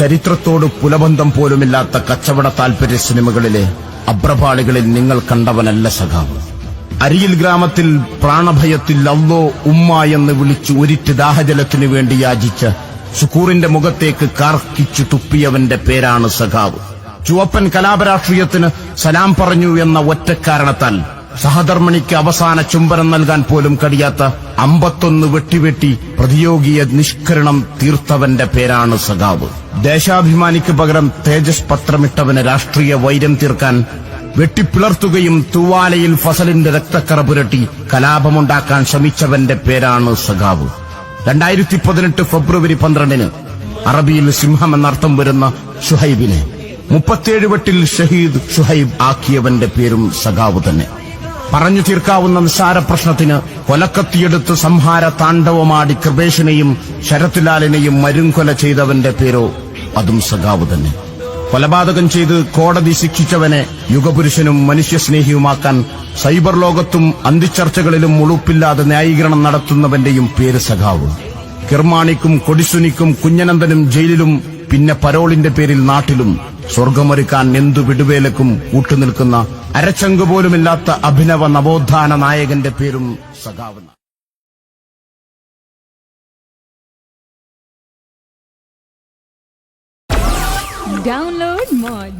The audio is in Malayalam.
ചരിത്രത്തോട് പുലബന്ധം പോലുമില്ലാത്ത കച്ചവട താൽപര്യ സിനിമകളിലെ അബ്രപാളികളിൽ നിങ്ങൾ കണ്ടവനല്ല സഖാവ്. അരിയിൽ ഗ്രാമത്തിൽ പ്രാണഭയത്തിൽ അള്ളോ ഉമ്മ എന്ന് വിളിച്ചു ഒരിറ്റ് ദാഹജലത്തിനു വേണ്ടി യാചിച്ച ശുക്കൂറിന്റെ മുഖത്തേക്ക് കാർക്കിച്ചു തുപ്പിയവന്റെ പേരാണ് സഖാവ്. ചുവപ്പൻ കലാപരാഷ്ട്രീയത്തിന് സലാം പറഞ്ഞു എന്ന ഒറ്റക്കാരണത്താൽ സഹധർമ്മിണിക്ക് അവസാന ചുംബനം നൽകാൻ പോലും കഴിയാത്ത 51 വെട്ടിവെട്ടി പ്രതിയോഗിയെ നിഷ്കരണം തീർത്തവന്റെ പേരാണ് സഖാവ്. ദേശാഭിമാനിക്ക് പകരം തേജസ് പത്രമിട്ടവന് രാഷ്ട്രീയ വൈര്യം തീർക്കാൻ വെട്ടിപ്പിളർത്തുകയും തൂവാലയിൽ ഫസലിന്റെ രക്തക്കറ പുരട്ടി കലാപമുണ്ടാക്കാൻ ശ്രമിച്ചവന്റെ പേരാണ് സഖാവ്. 2018 ഫെബ്രുവരി 12 അറബിയിൽ സിംഹം എന്നർത്ഥം വരുന്ന ഷുഹൈബിനെ 37 വെട്ടിൽ ഷഹീദ് ഷുഹൈബ് ആക്കിയവന്റെ പേരും സഖാവ് തന്നെ. പറഞ്ഞു തീർക്കാവുന്ന നിസ്സാര പ്രശ്നത്തിന് കൊലക്കത്തിയെടുത്ത് സംഹാര താണ്ഡവമാടി കൃപേഷിനെയും ശരത്ലാലിനെയും മരുംകൊല ചെയ്തവന്റെ പേരോ അതും സഖാവ് തന്നെ. കൊലപാതകം ചെയ്ത് കോടതി ശിക്ഷിച്ചവനെ യുഗപുരുഷനും മനുഷ്യസ്നേഹിയുമാക്കാൻ സൈബർ ലോകത്തും അന്തിച്ചർച്ചകളിലും ഉളുപ്പില്ലാതെ ന്യായീകരണം നടത്തുന്നവന്റെയും പേര് സഖാവ്. കിർമാണിക്കും കൊടിസുനിക്കും കുഞ്ഞനന്ദനും ജയിലിലും പിന്നെ പരോളിന്റെ പേരിൽ നാട്ടിലും സ്വർഗമൊരുക്കാൻ എന്തു വിടുവേലക്കും കൂട്ടുനിൽക്കുന്ന അരച്ചങ്ക് പോലുമില്ലാത്ത അഭിനവ നവോത്ഥാന നായകന്റെ പേരും സഖാവ്. Download Moj.